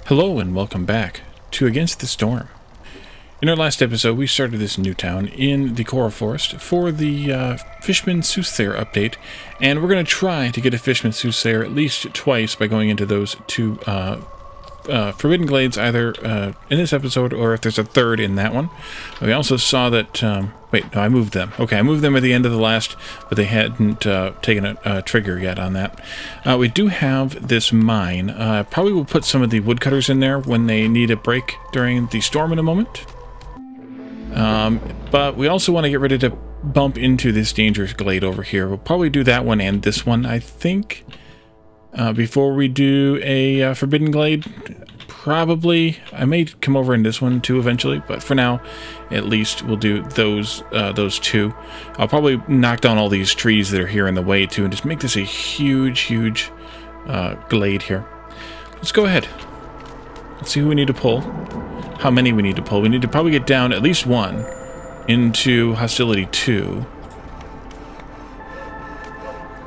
Hello and welcome back to Against the Storm. In our last episode, we started this new town in the Coral Forest for the Fishman Soothsayer update, and we're going to try to get a Fishman Soothsayer at least twice by going into those two Forbidden Glades, either in this episode or if there's a third in that one. We also saw that... wait, no, I moved them. Okay, I moved them at the end of the last, but they hadn't taken a trigger yet on that. We do have this mine. Probably will put some of the woodcutters in there when they need a break during the storm in a moment. But we also want to get ready to bump into this dangerous glade over here. We'll probably do that one and this one, I think. Before we do a Forbidden Glade, probably. I may come over in this one too eventually, but for now, at least we'll do those two. I'll probably knock down all these trees that are here in the way too, and just make this a huge glade here. Let's go ahead. Let's see who we need to pull. How many we need to pull. We need to probably get down at least one into Hostility 2.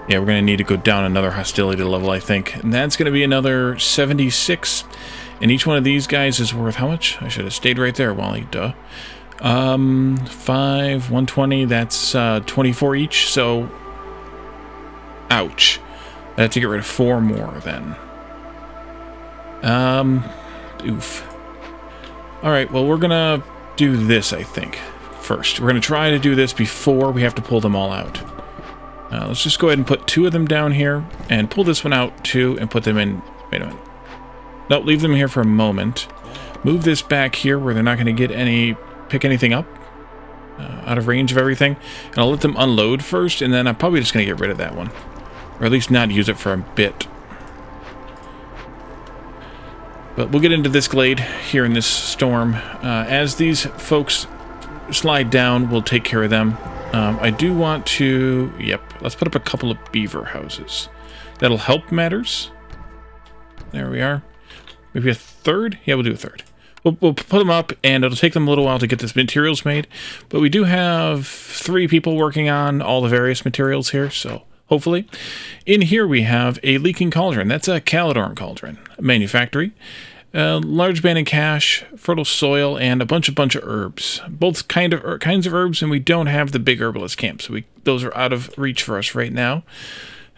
Yeah, we're going to need to go down another hostility level, I think. And that's going to be another 76. And each one of these guys is worth how much? I should have stayed right there, Wally. Duh. 5, 120, that's 24 each. So, ouch. I have to get rid of 4 more then. Oof. Alright, well, we're going to do this, I think, first. We're going to try to do this before we have to pull them all out. Let's just go ahead and put 2 of them down here, and pull this one out too, and put them in... Wait a minute. Nope, leave them here for a moment. Move this back here where they're not going to get pick anything up out of range of everything. And I'll let them unload first, and then I'm probably just going to get rid of that one. Or at least not use it for a bit. But we'll get into this glade here in this storm. As these folks slide down, we'll take care of them. I do want to... Yep, let's put up a couple of beaver houses. That'll help matters. There we are. Maybe a third? Yeah, we'll do a third. We'll put them up, and it'll take them a little while to get this materials made. But we do have 3 people working on all the various materials here, so hopefully. In here we have a leaking cauldron. That's a Calidorn cauldron. A manufactory. Large abandoned cache, fertile soil, and a bunch of herbs. Both kinds of herbs, and we don't have the big herbalist camp, so those are out of reach for us right now.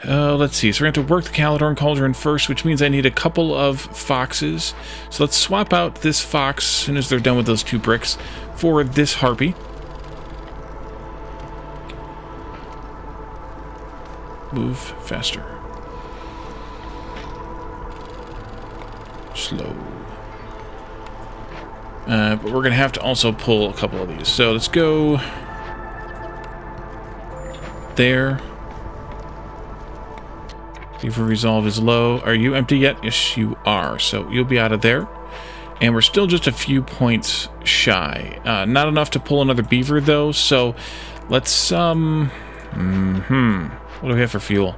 Let's see, so we're going to have to work the Calidorn cauldron first, which means I need a couple of foxes. So let's swap out this fox, as soon as they're done with those 2 bricks, for this harpy. Move faster. Slow. But we're going to have to also pull a couple of these. So let's go there. Fever resolve is low. Are you empty yet? Yes, you are. So you'll be out of there. And we're still just a few points shy. Not enough to pull another beaver, though. So let's, What do we have for fuel?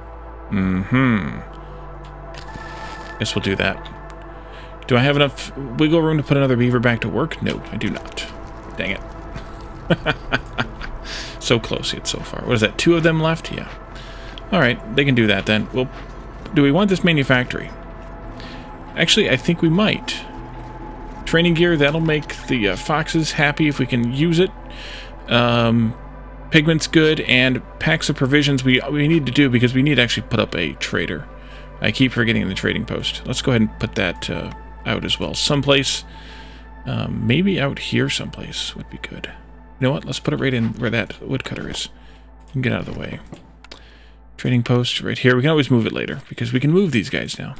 Guess we'll do that. Do I have enough wiggle room to put another beaver back to work? No, I do not. Dang it. So close yet so far. What is that, 2 of them left? Yeah. Alright, they can do that then. Well, do we want this manufactory? Actually, I think we might. Training gear, that'll make the foxes happy if we can use it. Pigment's good, and packs of provisions we need to do because we need to actually put up a trader. I keep forgetting the trading post. Let's go ahead and put that out as well. Someplace, maybe out here someplace would be good. You know what? Let's put it right in where that woodcutter is. You can get out of the way. Trading post right here. We can always move it later because we can move these guys now.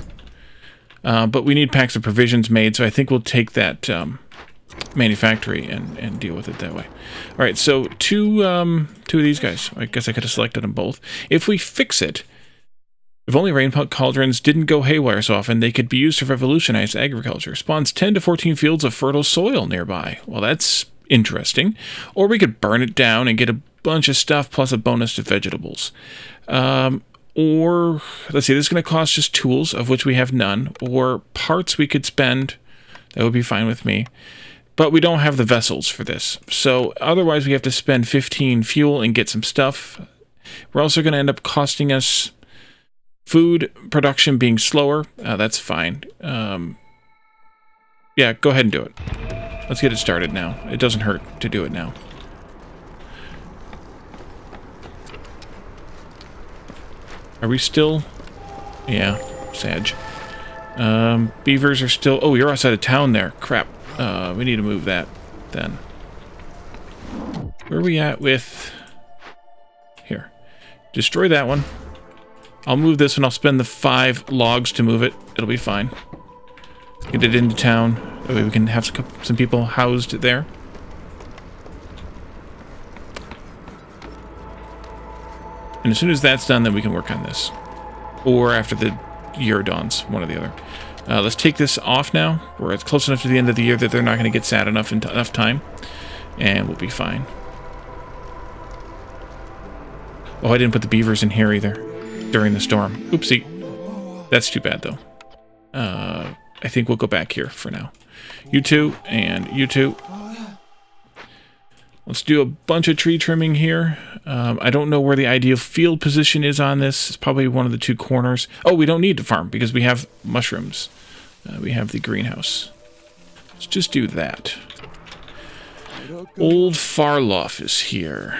But we need packs of provisions made, so I think we'll take that manufactory and deal with it that way. All right, so two of these guys. I guess I could have selected them both. If we fix it, if only rain cauldrons didn't go haywire so often, they could be used to revolutionize agriculture. Spawns 10 to 14 fields of fertile soil nearby. Well, that's interesting. Or we could burn it down and get a bunch of stuff plus a bonus to vegetables. Or, let's see, this is going to cost just tools, of which we have none, or parts we could spend. That would be fine with me. But we don't have the vessels for this. So otherwise we have to spend 15 fuel and get some stuff. We're also going to end up costing us food production being slower. That's fine. Yeah, go ahead and do it. Let's get it started now. It doesn't hurt to do it now. Are we still... Yeah, Sag. Beavers are still... Oh, you're outside of town there. Crap. We need to move that, then. Where are we at with... Here. Destroy that one. I'll move this one. I'll spend the 5 logs to move it. It'll be fine. Get it into town. That way we can have some people housed there. And as soon as that's done, then we can work on this. Or after the year dawns, one or the other. Let's take this off now. We're close enough to the end of the year that they're not going to get sad enough in enough time. And we'll be fine. Oh, I didn't put the beavers in here either during the storm. Oopsie. That's too bad, though. I think we'll go back here for now. You two and you two. Let's do a bunch of tree trimming here. I don't know where the ideal field position is on this. It's probably one of the 2 corners. Oh, we don't need to farm because we have mushrooms. We have the greenhouse. Let's just do that. Old Farloff is here.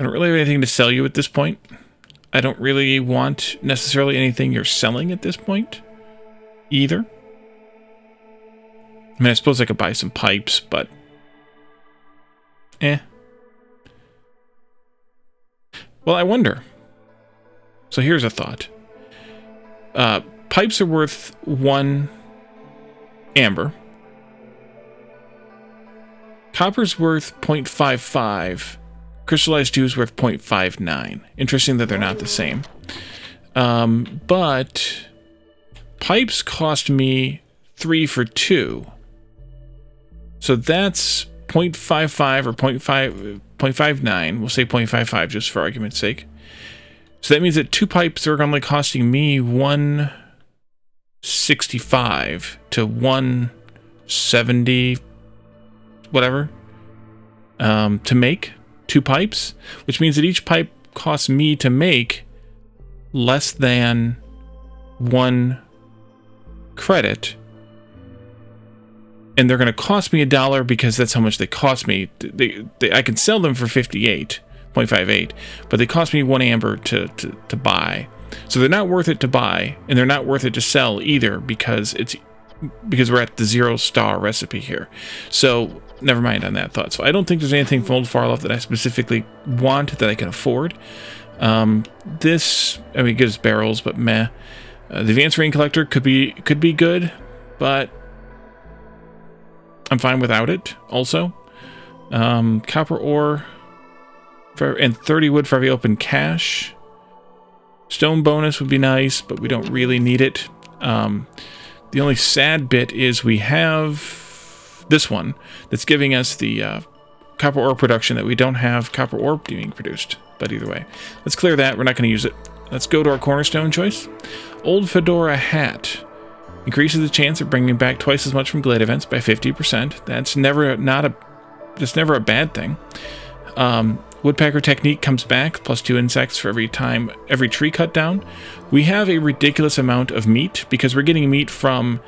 I don't really have anything to sell you at this point. I don't really want necessarily anything you're selling at this point either. I mean, I suppose I could buy some pipes, but Well, I wonder. So here's a thought. Pipes are worth 1 amber. Copper's worth 0.55. Crystallized dew is worth 0.59. Interesting that they're not the same. But pipes cost me 3 for 2. So that's 0.55 or 0.59. We'll say 0.55 just for argument's sake. So that means that 2 pipes are only costing me 165 to 170, whatever, to make 2 pipes, which means that each pipe costs me to make less than 1 credit, and they're going to cost me $1 because that's how much they cost me. I can sell them for 58.58, but they cost me 1 amber to buy. So they're not worth it to buy, and they're not worth it to sell either because we're at the 0-star recipe here. So never mind on that thought. So I don't think there's anything from Old Farloff that I specifically want that I can afford. This, I mean, it gives barrels, but meh. The Advanced Rain Collector could be good, but I'm fine without it also. Copper ore and 30 wood for every open cache. Stone bonus would be nice, but we don't really need it. The only sad bit is we have this one that's giving us the copper ore production that we don't have copper ore being produced. But either way, let's clear that. We're not going to use it. Let's go to our cornerstone choice. Old Fedora hat. Increases the chance of bringing back twice as much from Glade events by 50%. That's never a bad thing. Woodpecker technique comes back, plus 2 insects for every tree cut down. We have a ridiculous amount of meat because we're getting meat from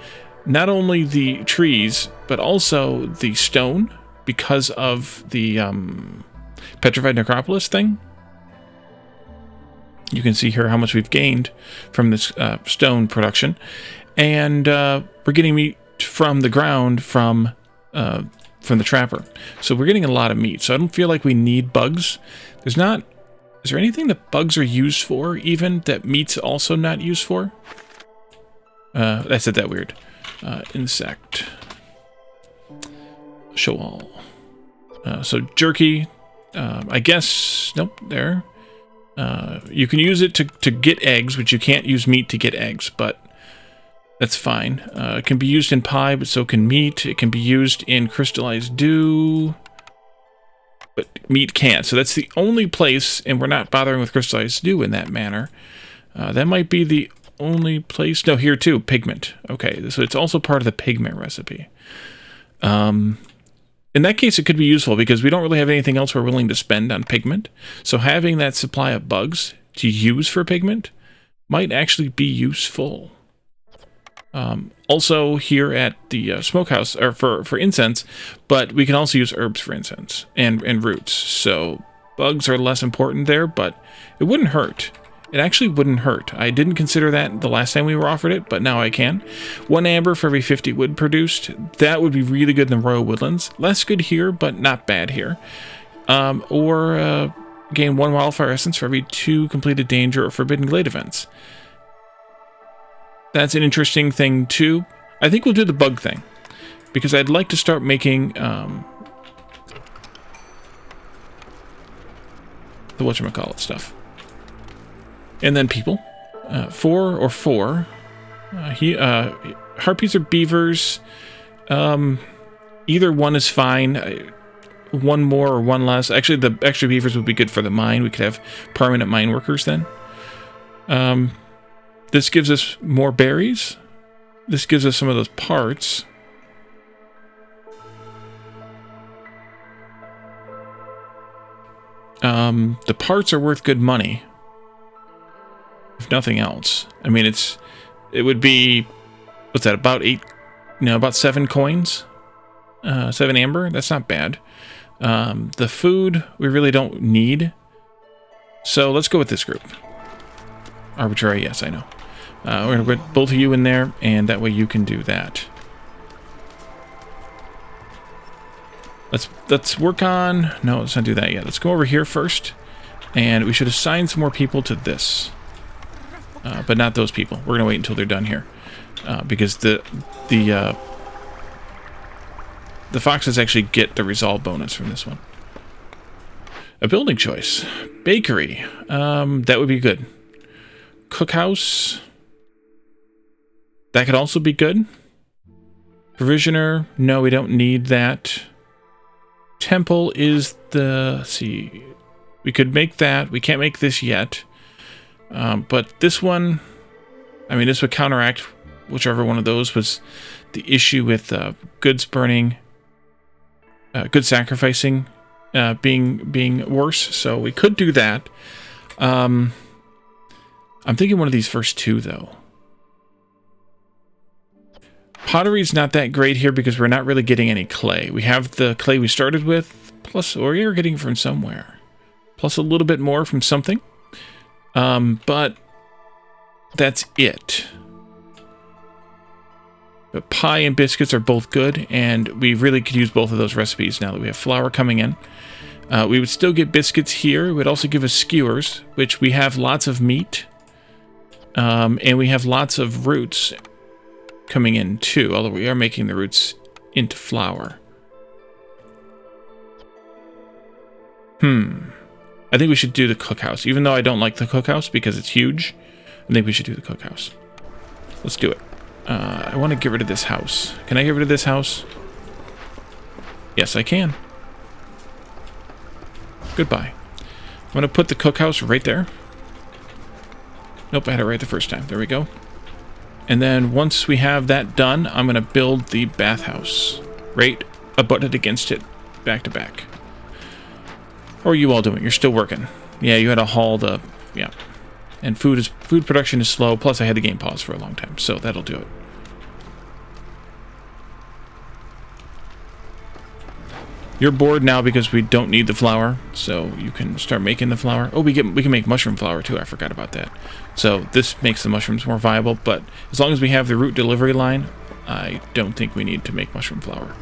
not only the trees, but also the stone because of the petrified necropolis thing. You can see here how much we've gained from this stone production. And we're getting meat from the ground from the trapper. So we're getting a lot of meat. So I don't feel like we need bugs. Is there anything that bugs are used for, even, that meat's also not used for? I said that weird. Insect. Show all. So jerky. I guess, nope, there. You can use it to get eggs, which you can't use meat to get eggs, but that's fine. It can be used in pie, but so can meat. It can be used in crystallized dew, but meat can't. So that's the only place, and we're not bothering with crystallized dew in that manner. That might be the only place. No, here too, pigment. Okay, so it's also part of the pigment recipe. in that case, it could be useful because we don't really have anything else we're willing to spend on pigment. So having that supply of bugs to use for pigment might actually be useful. Also here at the smokehouse, or for incense, but we can also use herbs for incense and roots. So bugs are less important there, but it wouldn't hurt. It actually wouldn't hurt. I didn't consider that the last time we were offered it, but now I can. 1 amber for every 50 wood produced. That would be really good in the Royal Woodlands. Less good here, but not bad here. Or gain 1 wildfire essence for every 2 completed danger or forbidden glade events. That's an interesting thing too. I think we'll do the bug thing, because I'd like to start making the whatchamacallit stuff. And then people. 4 or 4. Harpies or beavers. Either one is fine. 1 more or 1 less. Actually, the extra beavers would be good for the mine. We could have permanent mine workers then. This gives us more berries. This gives us some of those parts. The parts are worth good money. If nothing else. I mean, it would be, what's that, about 8, no, about 7 coins? 7 amber? That's not bad. The food we really don't need. So let's go with this group. Arbitrary, yes, I know. We're going to put both of you in there, and that way you can do that. Let's work on... No, let's not do that yet. Let's go over here first, and we should assign some more people to this. But not those people. We're going to wait until they're done here. Because the foxes actually get the resolve bonus from this one. A building choice. Bakery. That would be good. Cookhouse. That could also be good. Provisioner. No, we don't need that. Temple is the... Let's see. We could make that. We can't make this yet. But this one... I mean, this would counteract whichever one of those was the issue with goods burning... good sacrificing being worse. So we could do that. I'm thinking one of these first 2, though. Pottery's not that great here because we're not really getting any clay. We have the clay we started with, plus, or you're getting from somewhere. Plus a little bit more from something. But that's it. But pie and biscuits are both good, and we really could use both of those recipes now that we have flour coming in. We would still get biscuits here. It would also give us skewers, which we have lots of meat. And we have lots of roots coming in too, although we are making the roots into flour. I think we should do the cookhouse. Even though I don't like the cookhouse because it's huge, I think we should do the cookhouse. Let's do it. I want to get rid of this house. Can I get rid of this house? Yes, I can. Goodbye. I'm going to put the cookhouse right there. Nope, I had it right the first time. There we go. And then once we have that done, I'm going to build the bathhouse. Right abutted against it, back to back. How are you all doing? You're still working. Yeah, you had to haul the... Yeah. And food production is slow, plus I had the game pause for a long time, so that'll do it. You're bored now because we don't need the flour, so you can start making the flour. Oh, we can make mushroom flour too, I forgot about that. So this makes the mushrooms more viable, but as long as we have the root delivery line, I don't think we need to make mushroom flour.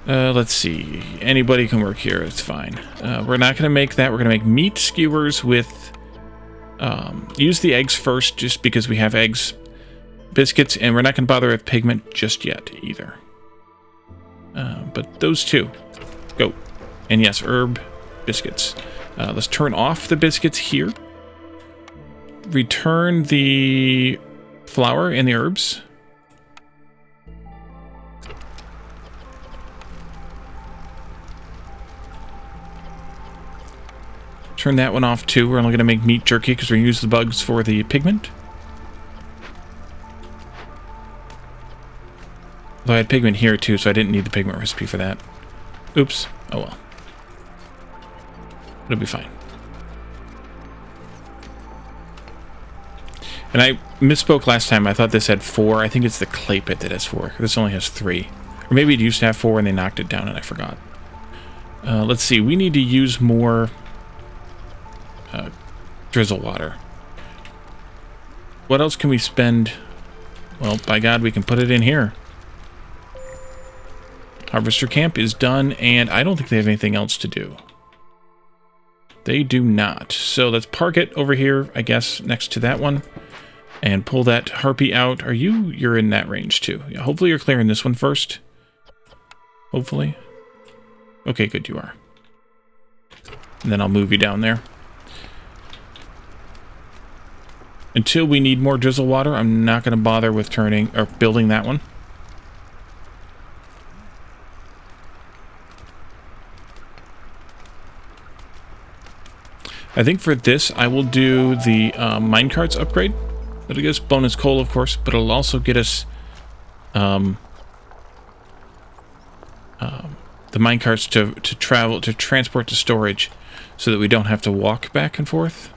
Let's see. Anybody can work here, it's fine. We're not going to make that. We're going to make meat skewers with... use the eggs first, just because we have eggs, biscuits, and we're not going to bother with pigment just yet, either. But those 2. Go. And yes, herb biscuits. Let's turn off the biscuits here. Return the flour and the herbs. Turn that one off too. We're only going to make meat jerky because we're going to use the bugs for the pigment. Though I had pigment here too, so I didn't need the pigment recipe for that. Oops. Oh well. It'll be fine. And I misspoke last time. I thought this had 4. I think it's the clay pit that has 4. This only has 3. Or maybe it used to have 4 and they knocked it down and I forgot. Let's see. We need to use more drizzle water. What else can we spend? Well, by God, we can put it in here. Harvester camp is done, and I don't think they have anything else to do. They do not. So let's park it over here, I guess, next to that one. And pull that harpy out. Are you? You're in that range too. Yeah, hopefully you're clearing this one first. Hopefully. Okay, good, you are. And then I'll move you down there. Until we need more drizzle water, I'm not going to bother with turning or building that one. I think for this, I will do the minecarts upgrade. It'll get us bonus coal, of course, but it'll also get us the minecarts to transport to storage so that we don't have to walk back and forth.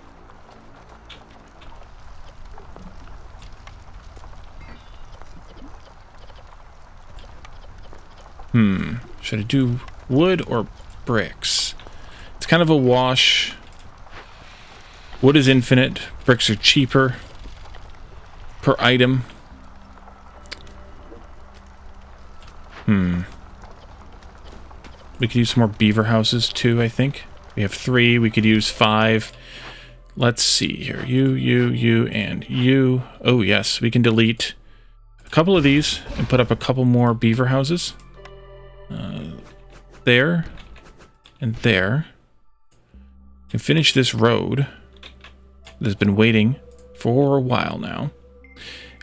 Should I do wood or bricks? It's kind of a wash. Wood is infinite. Bricks are cheaper per item. We could use some more beaver houses too, I think. We have 3. We could use 5. Let's see here. You, and you. Oh, yes. We can delete a couple of these and put up a couple more beaver houses. There. And there. And finish this road that's been waiting for a while now.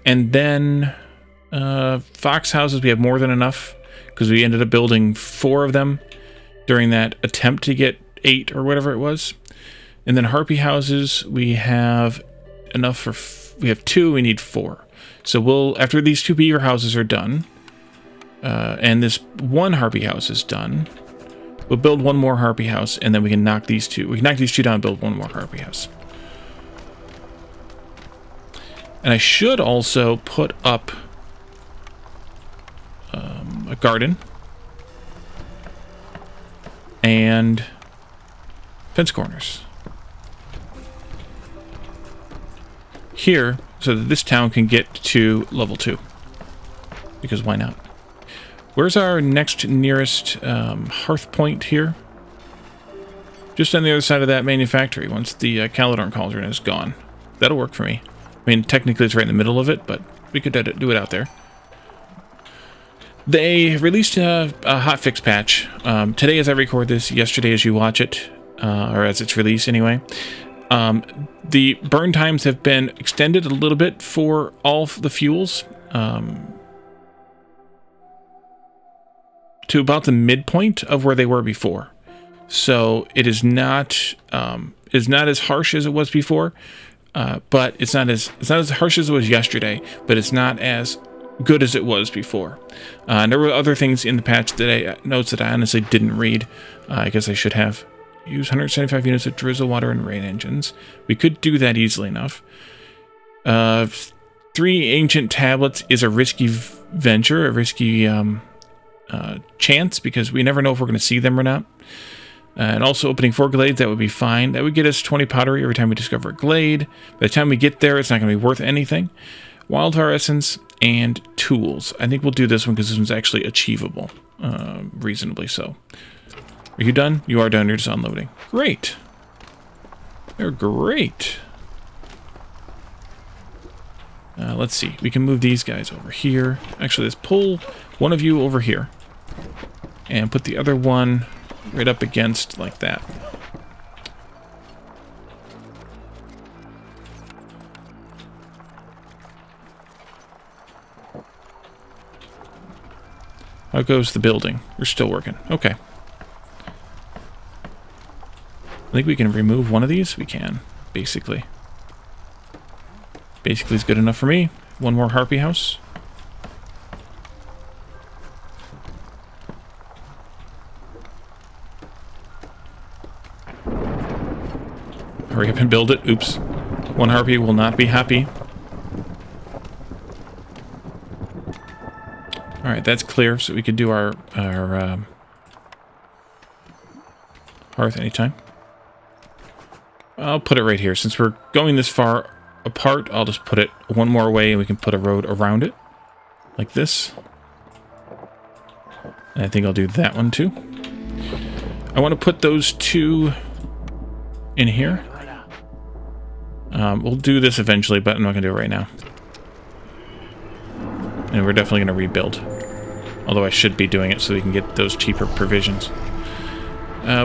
And then fox houses, we have more than enough because we ended up building 4 of them during that attempt to get 8 or whatever it was. And then harpy houses, we have enough for we have 2, we need 4. So we'll, after these 2 beaver houses are done, and this 1 harpy house is done, we'll build 1 more harpy house, and then we can knock these 2. We can knock these 2 down and build 1 more harpy house. And I should also put up a garden and fence corners here so that this town can get to level 2. Because why not? Where's our next nearest hearth point here? Just on the other side of that manufactory once the Caledorn Cauldron is gone. That'll work for me. I mean, technically it's right in the middle of it, but we could do it out there. They released a hotfix patch today as I record this, yesterday as you watch it, or as it's released anyway. The burn times have been extended a little bit for all the fuels to about the midpoint of where they were before. So it is not as harsh as it was before. But it's not as harsh as it was yesterday, but it's not as good as it was before. And there were other things in the patch that notes that I honestly didn't read. I guess I should have. Use 175 units of drizzle water and rain engines. We could do that easily enough. 3 ancient tablets is a risky venture, a risky chance, because we never know if we're going to see them or not. And also opening 4 glades, that would be fine. That would get us 20 pottery every time we discover a glade. By the time we get there, it's not going to be worth anything. Wildfire essence and tools. I think we'll do this one because this one's actually achievable. Reasonably so. Are you done? You are done. You're just unloading. Great. They're great. Let's see. We can move these guys over here. Actually, let's pull one of you over here. And put the other one right up against like that. How goes the building? We're still working. Okay. I think we can remove one of these. We can, basically. Basically is good enough for me. One more harpy house. Hurry up and build it. Oops. One harpy will not be happy. Alright, that's clear, so we could do our hearth anytime. I'll put it right here. Since we're going this far apart, I'll just put it one more away and we can put a road around it. Like this. And I think I'll do that one too. I want to put those two in here. We'll do this eventually, but I'm not going to do it right now. And we're definitely going to rebuild. Although I should be doing it so we can get those cheaper provisions.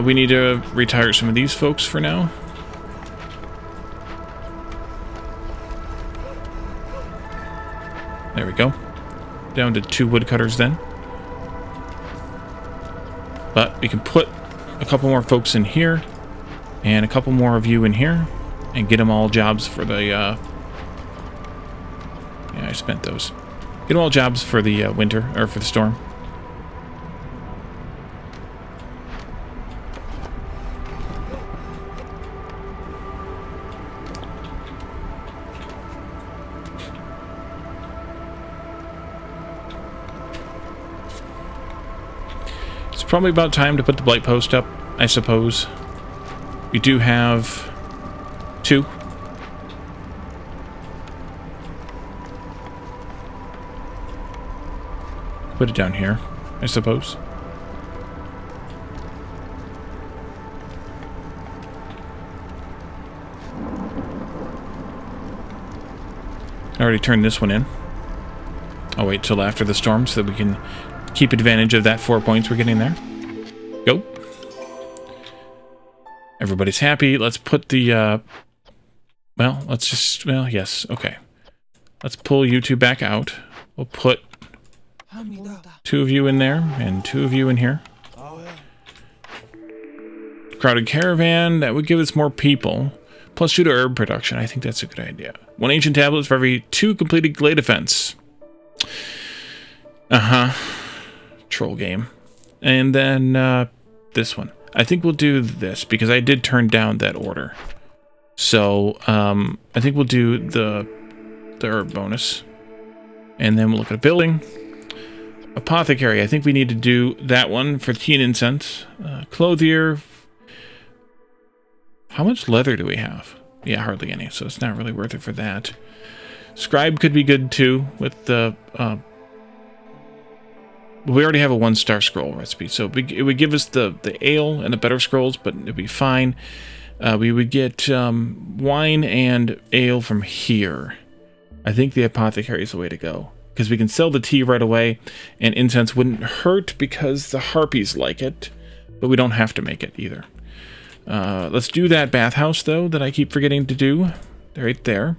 We need to retire some of these folks for now. There we go. Down to 2 woodcutters then. But we can put a couple more folks in here. And a couple more of you in here. And get them all jobs for the... Yeah, I spent those. Get them all jobs for the winter, or for the storm. It's probably about time to put the blight post up, I suppose. We do have 2. Put it down here, I suppose. I already turned this one in. I'll wait till after the storm so that we can keep advantage of that 4 points we're getting there. Go. Everybody's happy. Let's put the, well, let's just, well, yes, okay. Let's pull you 2 back out. We'll put 2 of you in there, and 2 of you in here. Crowded caravan, that would give us more people. Plus 2 to herb production, I think that's a good idea. 1 ancient tablet for every 2 completed glade defense. Troll game. And then, this one. I think we'll do this, because I did turn down that order. So, I think we'll do the herb bonus. And then we'll look at building. Apothecary, I think we need to do that one for tea and incense. Clothier. How much leather do we have? Yeah, hardly any, so it's not really worth it for that. Scribe could be good too, with the... we already have a 1-star scroll recipe, so it would give us the ale and the better scrolls, but it'd be fine. We would get wine and ale from here. I think the apothecary is the way to go. Because we can sell the tea right away, and incense wouldn't hurt because the harpies like it, but we don't have to make it either. Let's do that bathhouse, though, that I keep forgetting to do. Right there.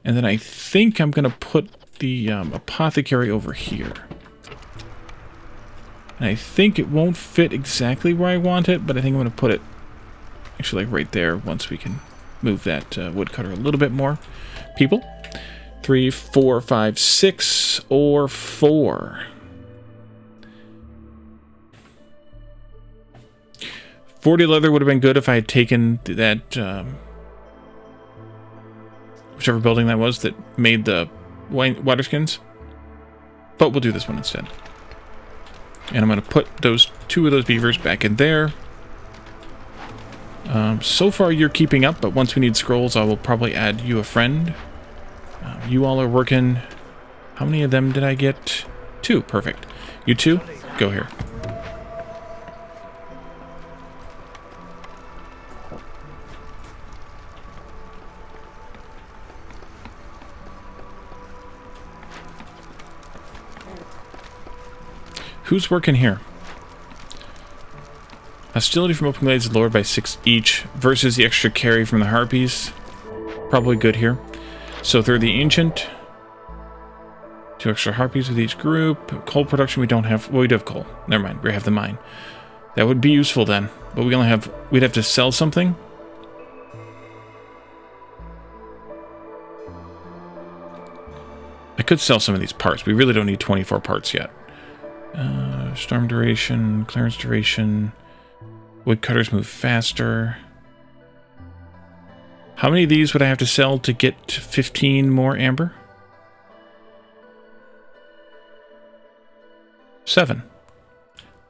And then I think I'm going to put the apothecary over here. And I think it won't fit exactly where I want it, but I think I'm going to put it actually like right there once we can move that woodcutter a little bit more. People. 3, 4, 5, 6, or 4. 40 leather would have been good if I had taken that, whichever building that was that made the water skins. But we'll do this one instead. And I'm going to put those 2 of those beavers back in there. So far you're keeping up, but once we need scrolls, I will probably add you a friend. You all are working. How many of them did I get? 2. Perfect. You 2, go here. Who's working here? Hostility from open glades is lowered by 6 each versus the extra carry from the harpies. Probably good here. So they're the ancient. 2 extra harpies with each group. Coal production we don't have. Well, we do have coal. Never mind. We have the mine. That would be useful then. But we only have... We'd have to sell something. I could sell some of these parts. We really don't need 24 parts yet. Storm duration, clearance duration. Woodcutters move faster. How many of these would I have to sell to get 15 more amber? 7.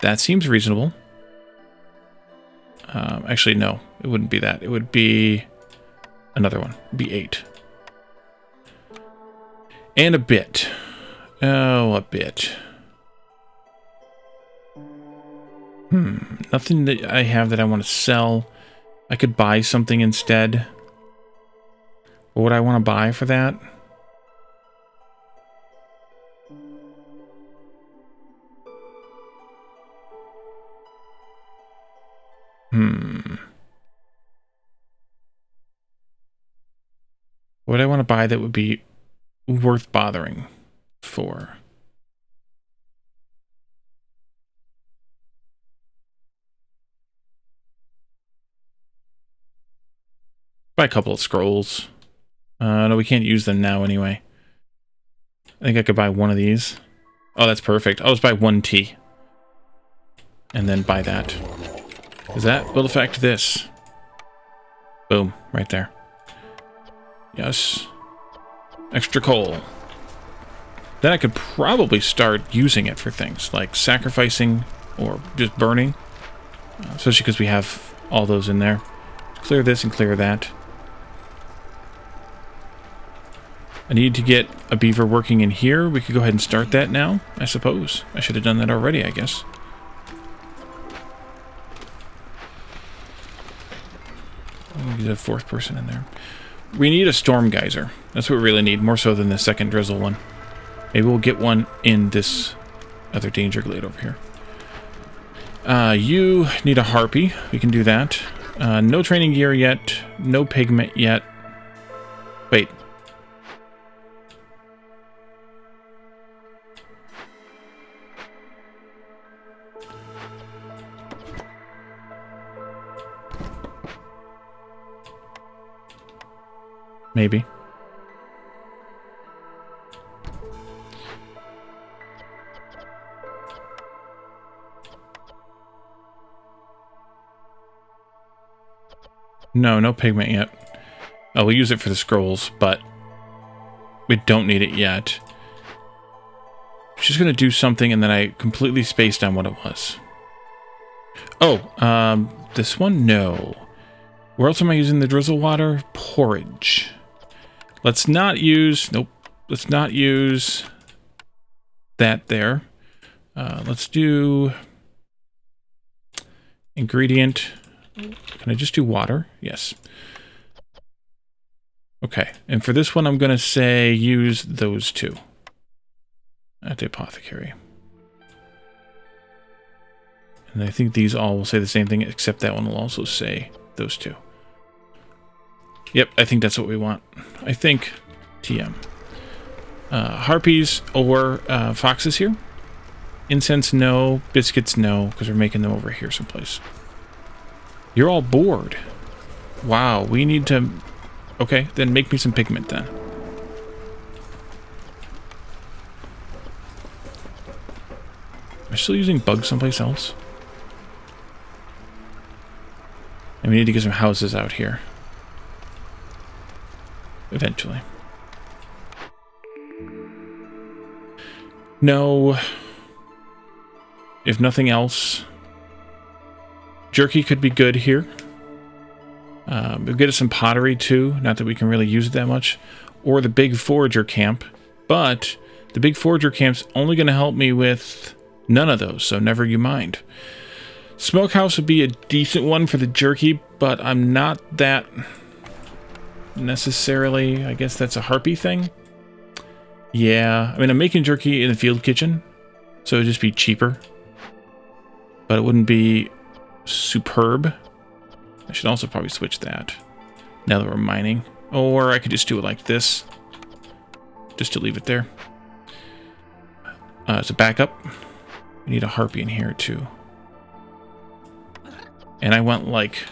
That seems reasonable. Actually, no. It wouldn't be that. It would be another one. It would be 8. And a bit. Oh, a bit. Nothing that I have that I want to sell. I could buy something instead. What would I want to buy for that? What would I want to buy that would be worth bothering for? Buy a couple of scrolls. No, we can't use them now anyway. I think I could buy one of these. Oh, that's perfect. I'll just buy 1 tea. And then buy that. Because that will affect this. Boom, right there. Yes. Extra coal. Then I could probably start using it for things like sacrificing or just burning. Especially because we have all those in there. Clear this and clear that. I need to get a beaver working in here. We could go ahead and start that now, I suppose. I should have done that already, I guess. Get a 4th person in there. We need a storm geyser. That's what we really need, more so than the second drizzle one. Maybe we'll get one in this other danger glade over here. You need a harpy. We can do that. No training gear yet. No pigment yet. Wait. Maybe. No pigment yet. Oh, we'll use it for the scrolls, but we don't need it yet. She's gonna do something, and then I completely spaced on what it was. Oh, this one? No. Where else am I using the drizzle water? Porridge. Let's not use... Nope. Let's not use that there. Let's do... Ingredient. Can I just do water? Yes. Okay. And for this one, I'm going to say use those 2 at the apothecary. And I think these all will say the same thing, except that one will also say those 2. Yep, I think that's what we want. I think TM. Harpies or foxes here. Incense, no. Biscuits, no, because we're making them over here someplace. You're all bored. Wow, we need to... Okay, then make me some pigment then. Am I still using bugs someplace else? And we need to get some houses out here. Eventually. No. If nothing else, jerky could be good here. We'll get us some pottery too. Not that we can really use it that much. Or the big forager camp. But the big forager camp's only going to help me with none of those, so never you mind. Smokehouse would be a decent one for the jerky, but I'm not that... necessarily, I guess that's a harpy thing. Yeah, I mean, I'm making jerky in the field kitchen, so it'd just be cheaper. But it wouldn't be superb. I should also probably switch that, now that we're mining. Or I could just do it like this, just to leave it there. As a backup, we need a harpy in here too. And I went like,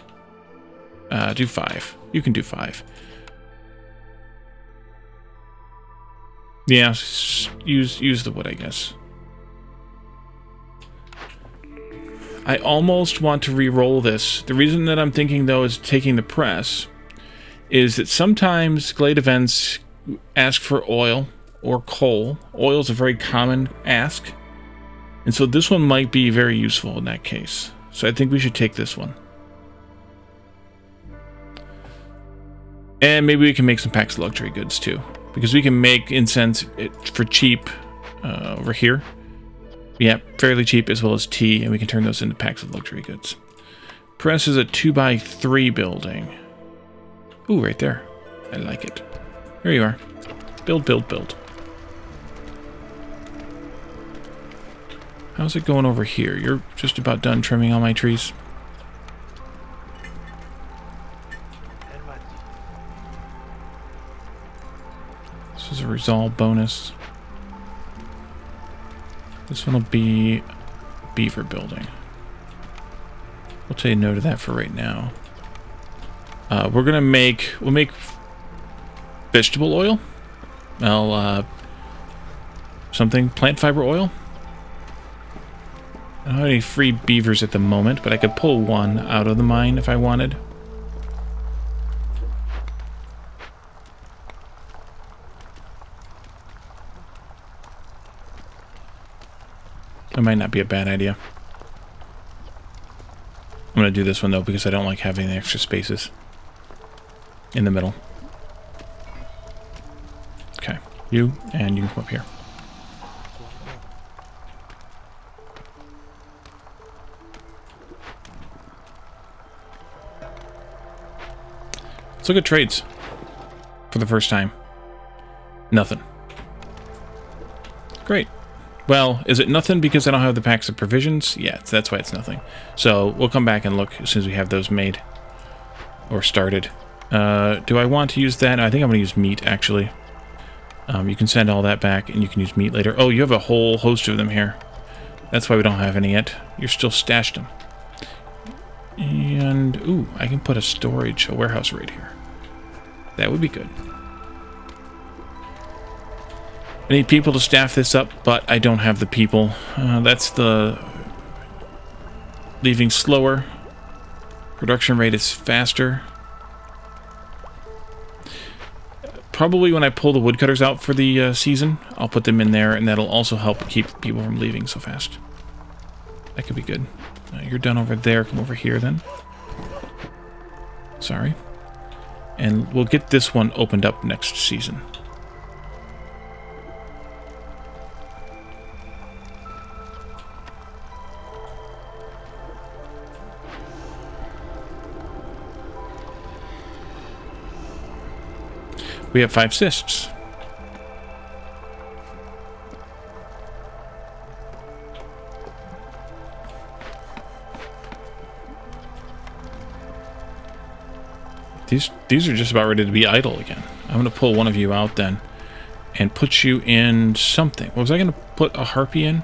do 5. You can do 5. Yeah, use the wood, I guess. I almost want to re-roll this. The reason that I'm thinking, though, is taking the press is that sometimes glade events ask for oil or coal. Oil is a very common ask, and so this one might be very useful in that case. So I think we should take this one. And maybe we can make some packs of luxury goods too, because we can make incense for cheap over here. Yeah, fairly cheap, as well as tea, and we can turn those into packs of luxury goods. Press is a 2x3 building. Ooh, right there. I like it. There you are. Build, build, build. How's it going over here? You're just about done trimming all my trees. This is a resolve bonus. This one will be beaver building. We'll say no to that for right now. We'll make vegetable oil. Something, plant fiber oil. I don't have any free beavers at the moment, but I could pull one out of the mine if I wanted. It might not be a bad idea. I'm going to do this one, though, because I don't like having the extra spaces in the middle. Okay, you, and you can come up here. Let's look at trades for the first time. Nothing. Great. Well, is it nothing because I don't have the packs of provisions? Yeah, that's why it's nothing. So we'll come back and look as soon as we have those made or started. Do I want to use that? I think I'm going to use meat, actually. You can send all that back, and you can use meat later. Oh, you have a whole host of them here. That's why we don't have any yet. You're still stashed them. And, ooh, I can put a warehouse right here. That would be good. I need people to staff this up, but I don't have the people. That's the leaving slower. Production rate is faster. Probably when I pull the woodcutters out for the season, I'll put them in there, and that'll also help keep people from leaving so fast. That could be good. You're done over there. Come over here then. Sorry. And we'll get this one opened up next season. We have 5 cysts. These are just about ready to be idle again. I'm going to pull one of you out then and put you in something. Was I going to put a harpy in?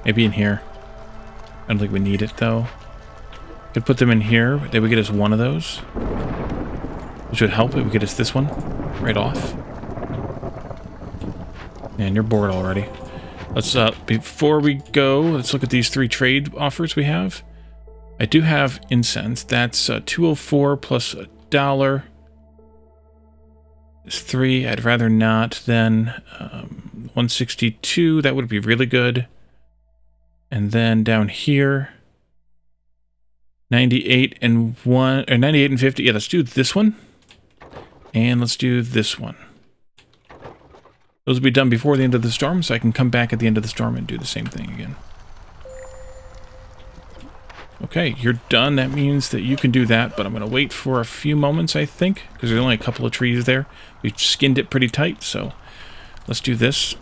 Maybe in here. I don't think we need it though. Could put them in here. They would get us one of those. Which would help. It would get us this one right off. Man, you're bored already. Let's before we go, let's look at these 3 trade offers we have. I do have incense. That's 204 plus $1 is 3. I'd rather not than 162. That would be really good. And then down here, 98 and 1 or 98 and 50. Yeah, let's do this one. And let's do this one. Those will be done before the end of the storm, so I can come back at the end of the storm and do the same thing again. Okay, you're done. That means that you can do that, but I'm going to wait for a few moments, I think, because there's only a couple of trees there. We've skinned it pretty tight, so let's do this.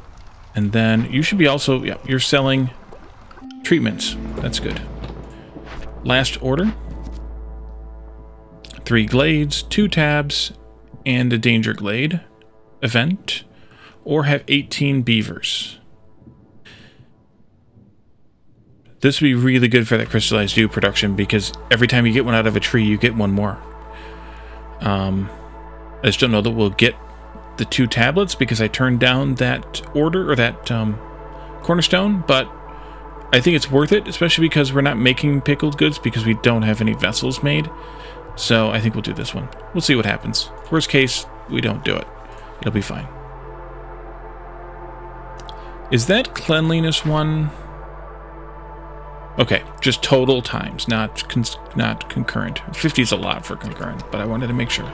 And then you should be also, yeah, you're selling treatments. That's good. Last order. 3 glades, 2 tabs, and a danger glade event, or have 18 beavers. This would be really good for that crystallized dew production, because every time you get one out of a tree, you get one more. I just don't know that we'll get the 2 tablets, because I turned down that order, or that cornerstone, but I think it's worth it, especially because we're not making pickled goods, because we don't have any vessels made. So I think we'll do this one. We'll see what happens. Worst case, we don't do it. It'll be fine. Is that cleanliness one? Okay, just total times, not concurrent. 50 is a lot for concurrent, but I wanted to make sure.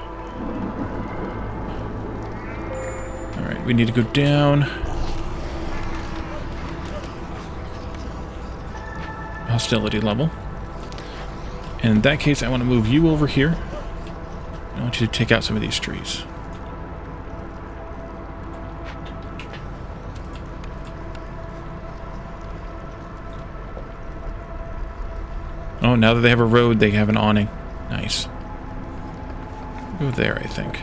All right, we need to go down. Hostility level. And in that case, I want to move you over here. I want you to take out some of these trees. Oh, now that they have a road, they have an awning. Nice. Go there, I think.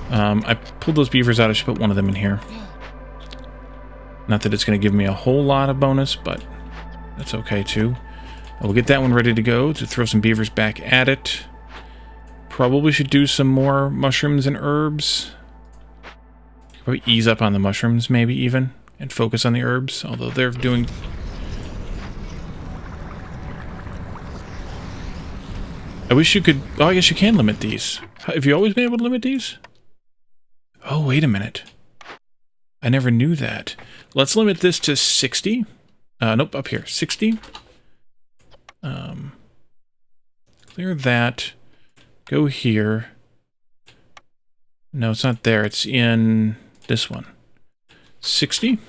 I pulled those beavers out. I should put one of them in here. Not that it's going to give me a whole lot of bonus, but that's okay too. We'll get that one ready to go to throw some beavers back at it. Probably should do some more mushrooms and herbs. Probably ease up on the mushrooms, maybe even, and focus on the herbs, although they're doing... I wish you could... Oh, I guess you can limit these. Have you always been able to limit these? Oh, wait a minute. I never knew that. Let's limit this to 60. Nope, up here. 60. Clear that. Go here. No, it's not there. It's in this one. 60.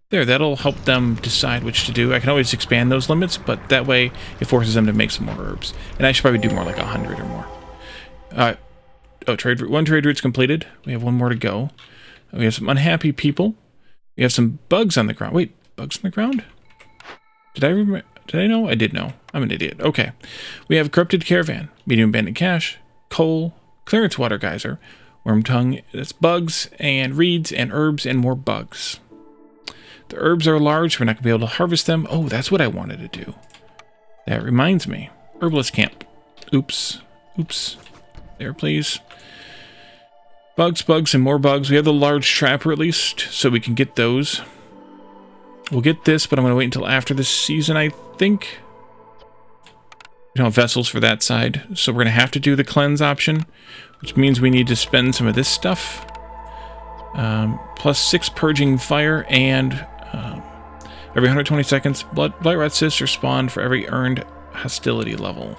There, that'll help them decide which to do. I can always expand those limits, but that way it forces them to make some more herbs. And I should probably do more like 100 or more. Oh, trade route. One trade route's completed. We have one more to go. We have some unhappy people. We have some bugs on the ground. Wait, bugs on the ground? Did I know? I did know. I'm an idiot. Okay. We have corrupted caravan, medium abandoned cache, coal, clearance water geyser, worm tongue. That's bugs and reeds and herbs and more bugs. The herbs are large. We're not going to be able to harvest them. Oh, that's what I wanted to do. That reminds me. Herbalist camp. Oops. Oops. There, please. Bugs, bugs, and more bugs. We have the large trapper at least, so we can get those. We'll get this, but I'm going to wait until after this season, I think. We don't have vessels for that side, so we're going to have to do the cleanse option, which means we need to spend some of this stuff. Plus 6 purging fire, and every 120 seconds, blight rat cysts are spawned for every earned hostility level.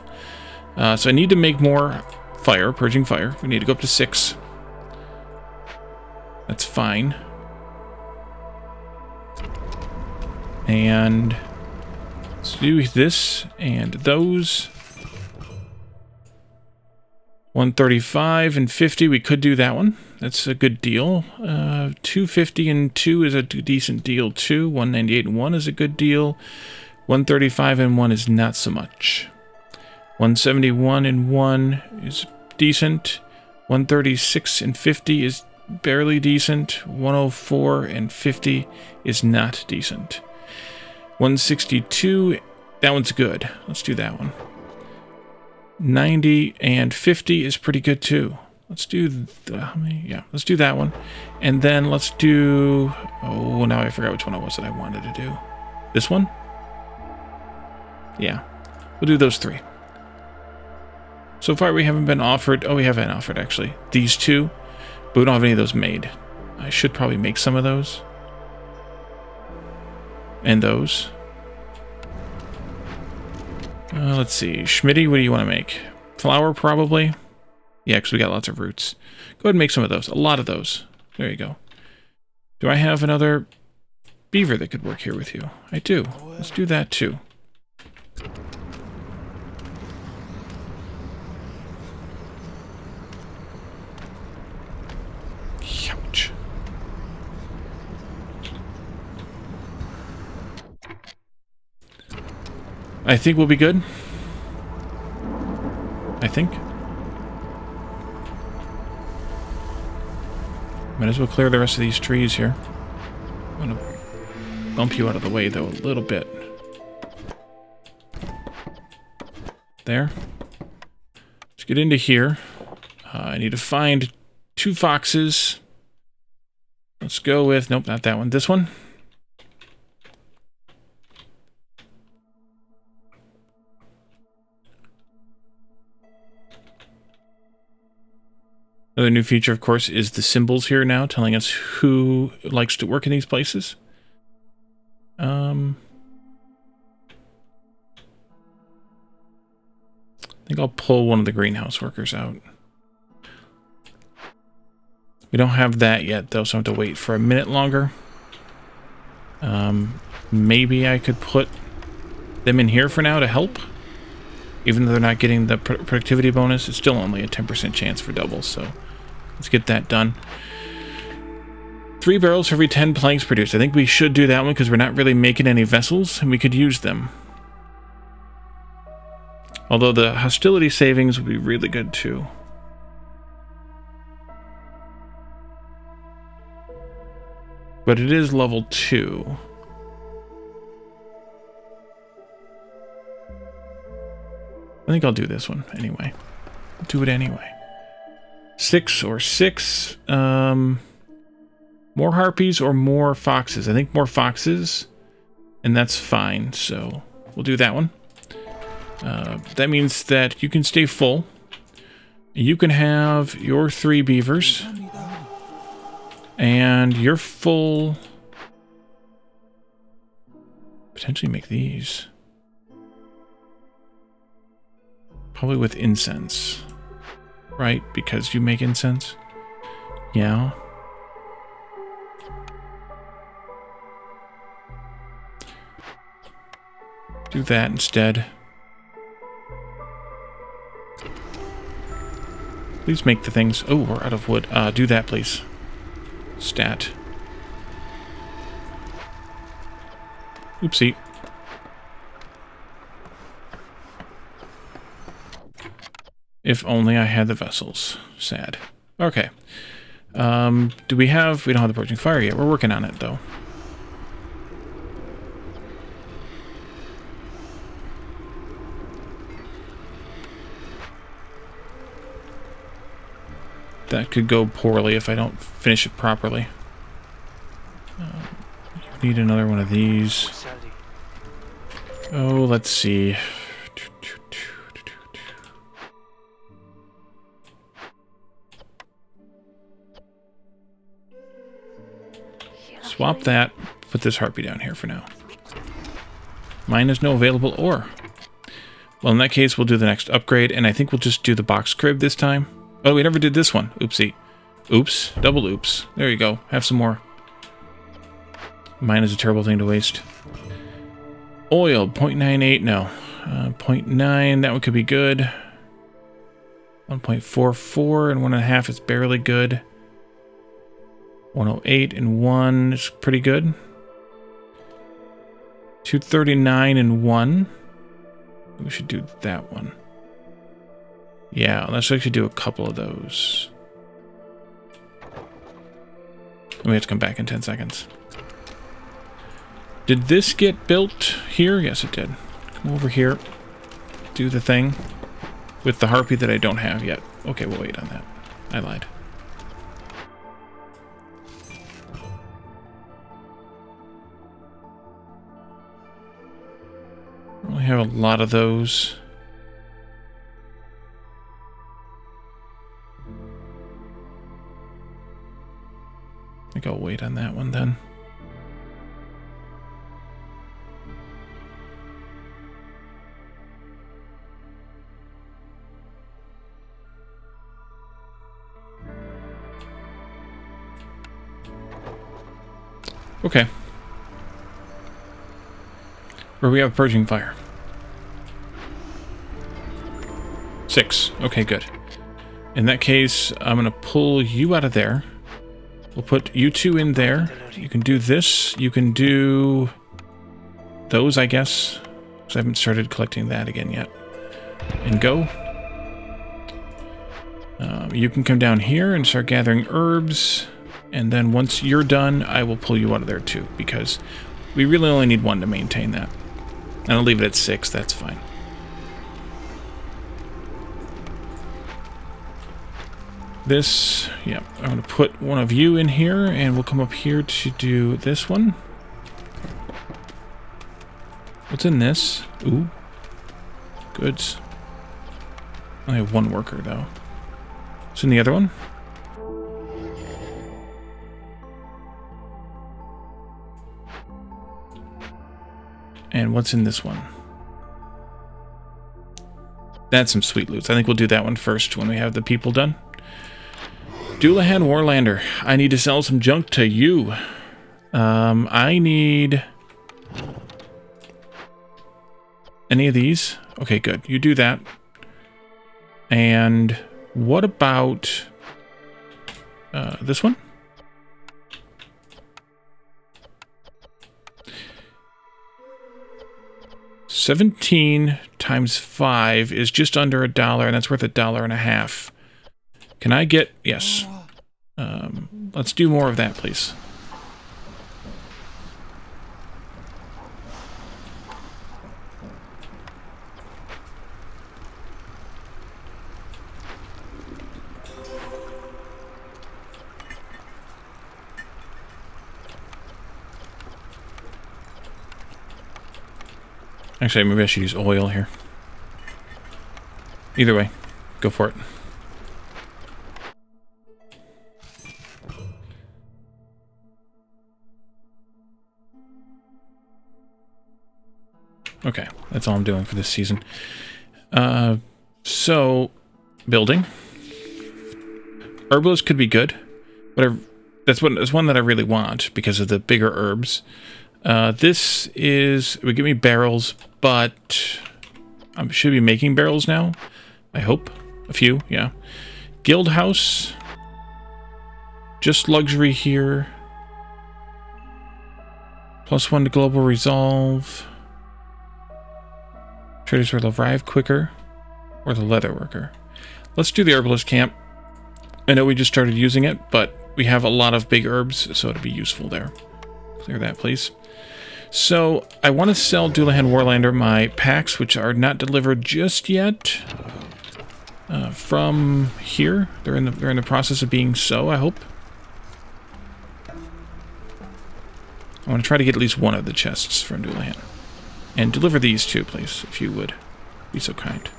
So I need to make more fire, purging fire. We need to go up to 6. That's fine. And let's do this and those. 135 and 50, we could do that one. That's a good deal. 250 and 2 is a decent deal too. 198 and 1 is a good deal. 135 and 1 is not so much. 171 and 1 is decent. 136 and 50 is barely decent. 104 and 50 is not decent. 162, that one's good. Let's do that one. 90 and 50 is pretty good too. Let's do let's do that one. And then let's do, oh, now I forgot which one it was that I wanted to do. This one? Yeah, we'll do those 3. So far we haven't been offered, oh, we have been offered actually, these 2, but we don't have any of those made. I should probably make some of those. And those. Let's see. Schmitty, what do you want to make? Flour, probably? Yeah, because we got lots of roots. Go ahead and make some of those. A lot of those. There you go. Do I have another beaver that could work here with you? I do. Let's do that, too. Ouch. I think we'll be good. I think. Might as well clear the rest of these trees here. I'm going to bump you out of the way, though, a little bit. There. Let's get into here. I need to find 2 foxes. Let's go with... Nope, not that one. This one. Another new feature, of course, is the symbols here now, telling us who likes to work in these places. I think I'll pull one of the greenhouse workers out. We don't have that yet, though, so I have to wait for a minute longer. Maybe I could put them in here for now to help. Even though they're not getting the productivity bonus, it's still only a 10% chance for doubles, so let's get that done. 3 barrels for every 10 planks produced. I think we should do that one because we're not really making any vessels, and we could use them. Although the hostility savings would be really good, too. But it is level 2. I think I'll do this one anyway. I'll do it anyway. 6 or 6. More harpies or more foxes? I think more foxes, and that's fine. So we'll do that one. That means that you can stay full. You can have your 3 beavers. And you're full. Potentially make these. Probably with incense. Right? Because you make incense? Yeah. Do that instead. Please make the things... Oh, we're out of wood. Do that, please. Stat. Oopsie. If only I had the vessels. Sad. Okay. Do we have... We don't have the approaching fire yet. We're working on it, though. That could go poorly if I don't finish it properly. Need another one of these. Oh, let's see. Swap that. Put this harpy down here for now. Mine is no available ore. Well, in that case, we'll do the next upgrade, and I think we'll just do the box crib this time. Oh, we never did this one. Oopsie. Oops. Double oops. There you go. Have some more. Mine is a terrible thing to waste. Oil. 0.98. No. 0.9. That one could be good. 1.44 and 1.5 is barely good. 108 and 1 is pretty good. 239 and 1. We should do that one. Yeah, let's actually do a couple of those. We have to come back in 10 seconds. Did this get built here? Yes, it did. Come over here. Do the thing with the harpy that I don't have yet. Okay, we'll wait on that. I lied. We only have a lot of those. I think I'll wait on that one then. Okay. Where we have approaching fire. 6. Okay, good. In that case, I'm going to pull you out of there. We'll put you 2 in there. You can do this. You can do those, I guess. Because I haven't started collecting that again yet. And go. You can come down here and start gathering herbs. And then once you're done, I will pull you out of there too. Because we really only need 1 to maintain that. And I'll leave it at 6. That's fine. This, yeah, I'm going to put one of you in here, and we'll come up here to do this one. What's in this? Ooh. Goods. I only have 1 worker, though. What's in the other one? And what's in this one? That's some sweet loot. I think we'll do that one first when we have the people done. Doulahan Warlander, I need to sell some junk to you. I need... Any of these? Okay, good. You do that. And what about this one? $17 times 5 is just under $1, and that's worth $1.50. Can I get... Yes. Let's do more of that, please. Actually, maybe I should use oil here. Either way, go for it. Okay, that's all I'm doing for this season. So, building. Herbalist could be good, but that's one that I really want because of the bigger herbs. This is... It would give me barrels, but I should be making barrels now. I hope. A few, yeah. Guild House. Just luxury here. +1 to global resolve. Traders will arrive quicker. Or the leather worker. Let's do the herbalist camp. I know we just started using it, but we have a lot of big herbs, so it'll be useful there. Clear that, please. So, I want to sell Doulahan Warlander my packs, which are not delivered just yet. From here. They're in the process of being so, I hope. I want to try to get at least one of the chests from Doulahan. And deliver these too, please, if you would. Be so kind.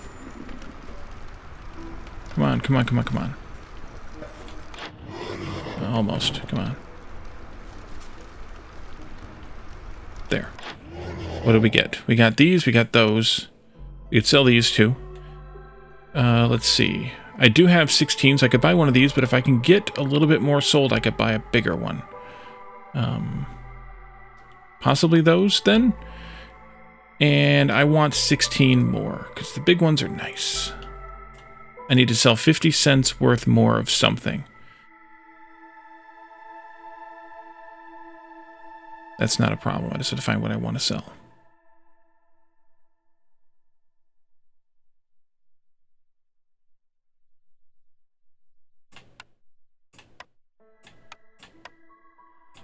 Come on, come on, come on, come on. Almost. Come on. There. What did we get? We got these, we got those. We could sell these too. Let's see. I do have 16, so I could buy one of these, but if I can get a little bit more sold, I could buy a bigger one. Possibly those, then? And I want 16 more, because the big ones are nice. I need to sell 50 cents worth more of something. That's not a problem. I just have to find what I want to sell.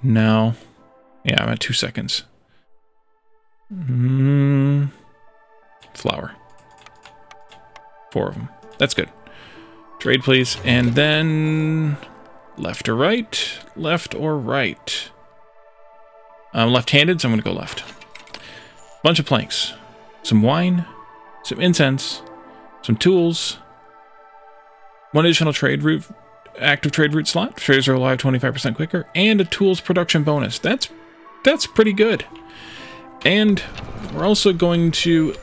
No. Yeah, I'm at 2 seconds. Flour. 4 of them. That's good. Trade, please. And then... left or right? Left or right? I'm left-handed, so I'm going to go left. Bunch of planks. Some wine. Some incense. Some tools. 1 additional trade route. Active trade route slot. Traders are alive 25% quicker. And a tools production bonus. That's pretty good. And we're also going to...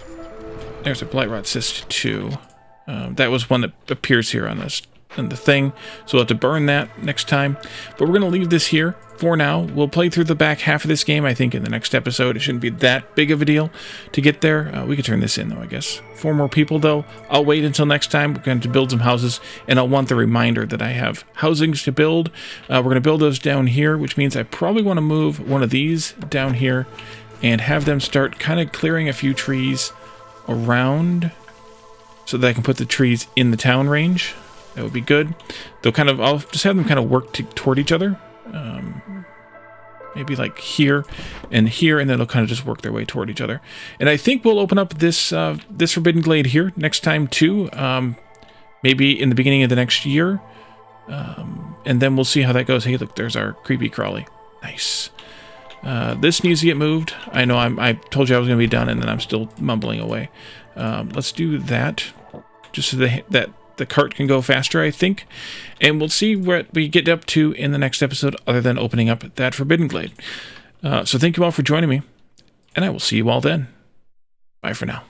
There's a Blight Rot Cyst 2. That was one that appears here on this and the thing, so we'll have to burn that next time. But we're going to leave this here for now. We'll play through the back half of this game, I think, in the next episode. It shouldn't be that big of a deal to get there. We could turn this in, though, I guess. 4 more people, though. I'll wait until next time. We're going to build some houses, and I'll want the reminder that I have housings to build. We're going to build those down here, which means I probably want to move one of these down here and have them start kind of clearing a few trees around so that I can put the trees in the town range. That would be good. They'll kind of, I'll just have them kind of work toward each other. Maybe like here, and then they'll kind of just work their way toward each other. And I think we'll open up this this Forbidden Glade here next time too. Maybe in the beginning of the next year. And then we'll see how that goes. Hey, look, there's our creepy crawly. Nice. This needs to get moved. I know I told you I was going to be done, and then I'm still mumbling away. Let's do that, just so that the cart can go faster, I think. And we'll see what we get up to in the next episode, other than opening up that Forbidden Glade. So thank you all for joining me. and I will see you all then. Bye for now.